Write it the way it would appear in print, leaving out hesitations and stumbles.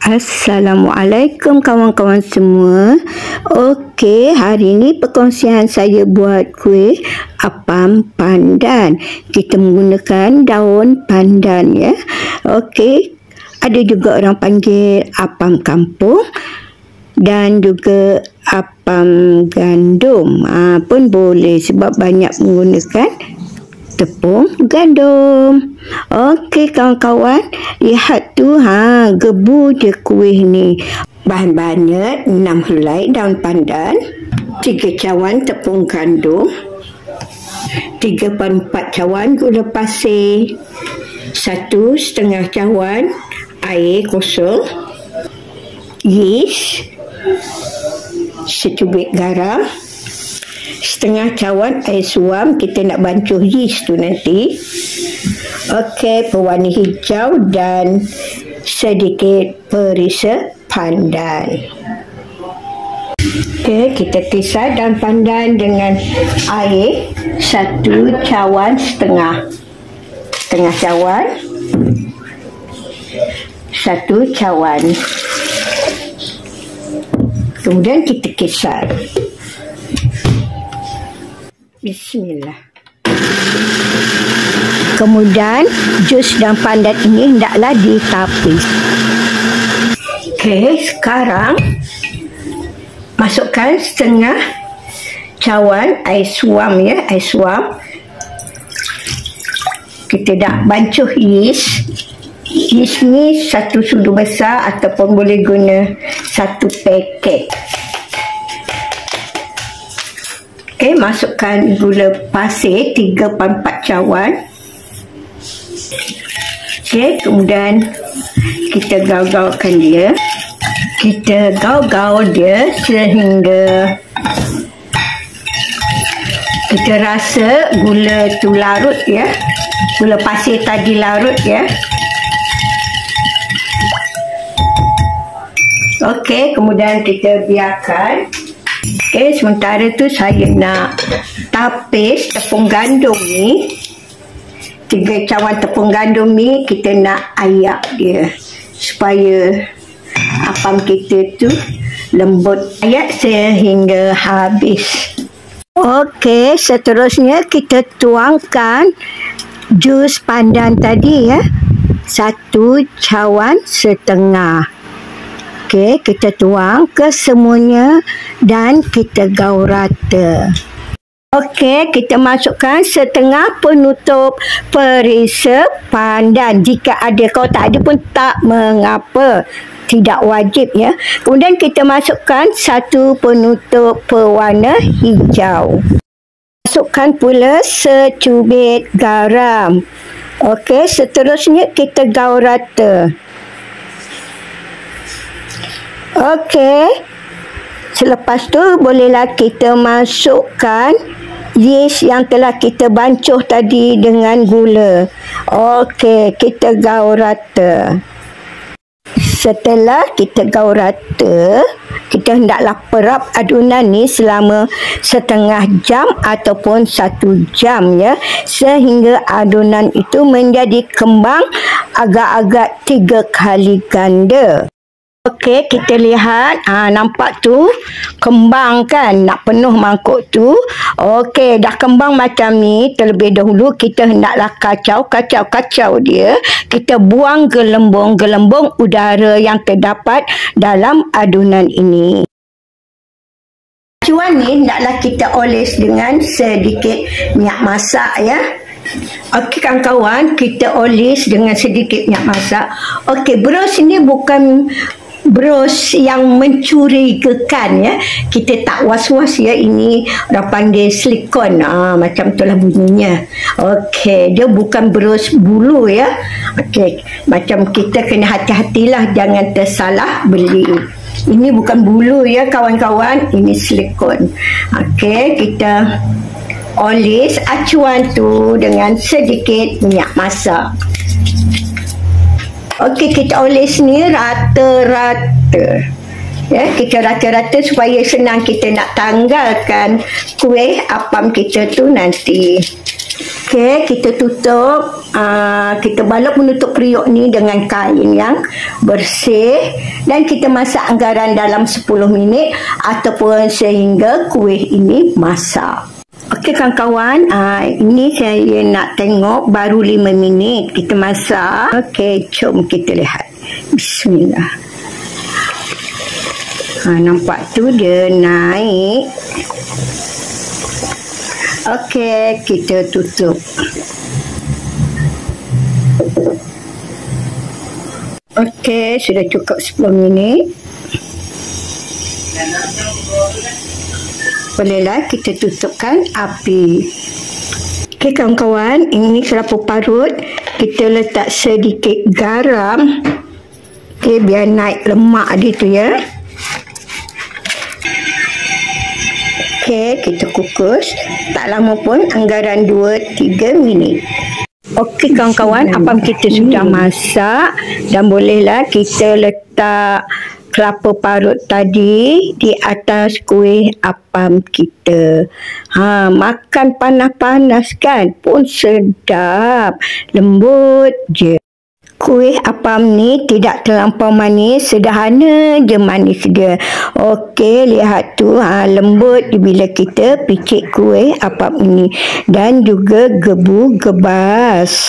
Assalamualaikum kawan-kawan semua. Okey, hari ini perkongsian saya buat kuih apam pandan. Kita menggunakan daun pandan ya. Okey, ada juga orang panggil apam kampung dan juga apam gandum. Pun boleh sebab banyak menggunakan tepung gandum. Okey kawan-kawan, lihat tu gebu je kuih ni. Bahan-bahannya 6 helai daun pandan, 3 cawan tepung gandum, 3/4 cawan gula pasir, 1/2 cawan air kosong, yeast, secubit garam, 1/2 cawan air suam. Kita nak bancuh yeast tu nanti. Okey, pewarna hijau dan sedikit perisa pandan. Okey, kita kisar daun pandan dengan air 1 cawan setengah. Setengah cawan, 1 cawan. Kemudian kita kisar. Bismillah. Kemudian jus daun pandan ini hendaklah ditapis. Okey, sekarang masukkan 1/2 cawan air suam ya, air suam. Kita dah bancuh yeast. Yeast ni 1 sudu besar ataupun boleh guna 1 paket. Okey, masukkan gula pasir 3/4 cawan. Okey, kemudian kita gaul-gaulkan dia. Kita gaul-gaul dia sehingga kita rasa gula tu larut ya. Gula pasir tadi larut ya. Okey, kemudian kita biarkan. Okey, sementara tu saya nak tapis tepung gandum ni. 3 cawan tepung gandum ni kita nak ayak dia supaya apam kita tu lembut. Ayak sehingga habis. Okey, seterusnya kita tuangkan jus pandan tadi ya. 1 cawan setengah. Okey, kita tuang ke semuanya dan kita gaul rata. Okey, kita masukkan 1/2 penutup perisa pandan. Jika ada, kalau tak ada pun tak mengapa. Tidak wajib ya. Kemudian kita masukkan 1 penutup pewarna hijau. Masukkan pula secubit garam. Okey, seterusnya kita gaul rata. Okey. Selepas tu bolehlah kita masukkan yeast yang telah kita bancuh tadi dengan gula. Okey, kita gaul rata. Setelah kita gaul rata, kita hendaklah perap adunan ni selama 1/2 jam ataupun 1 jam ya, sehingga adunan itu menjadi kembang agak-agak 3 kali ganda. Okey, kita lihat. Nampak tu kembang kan? Nak penuh mangkuk tu. Okey, dah kembang macam ni. Terlebih dahulu kita hendaklah kacau dia. Kita buang gelembung-gelembung udara yang terdapat dalam adunan ini. Acuan ni hendaklah kita oles dengan sedikit minyak masak ya. Okey kawan-kawan, kita oles dengan sedikit minyak masak. Okey, bros ini bukan bros yang mencurigakan ya. Kita tak was-was ya, ini orang panggil silikon. Macam itulah bunyinya. Okey, dia bukan bros bulu ya. Okey, macam kita kena hati-hatilah, jangan tersalah beli. Ini bukan bulu ya kawan-kawan, ini silikon. Okey, kita oles acuan tu dengan sedikit minyak masak. Okey, kita oles ni rata-rata. Ya, kita rata-rata supaya senang kita nak tanggalkan kuih apam kita tu nanti. Okey, kita tutup. Kita balok menutup periuk ni dengan kain yang bersih dan kita masak anggaran dalam 10 minit ataupun sehingga kuih ini masak. Okey kawan-kawan, ini saya nak tengok baru 5 minit kita masak. Okey, jom kita lihat. Bismillah. Nampak tu dia naik. Okey, kita tutup. Okey, sudah cukup 10 minit. Bolehlah kita tutupkan api. Okey kawan-kawan, ini kelapa parut. Kita letak sedikit garam. Okey, biar naik lemak dia tu ya. Okey, kita kukus. Tak lama pun, anggaran 2-3 minit. Okey kawan-kawan, apam kita sudah masak dan bolehlah kita letak kelapa parut tadi di atas kuih apam kita. Makan panas-panas kan pun sedap, lembut je. Kuih apam ni tidak terlampau manis, sederhana je manis dia. Okey, lihat tu lembut bila kita picit kuih apam ini dan juga gebu gebas.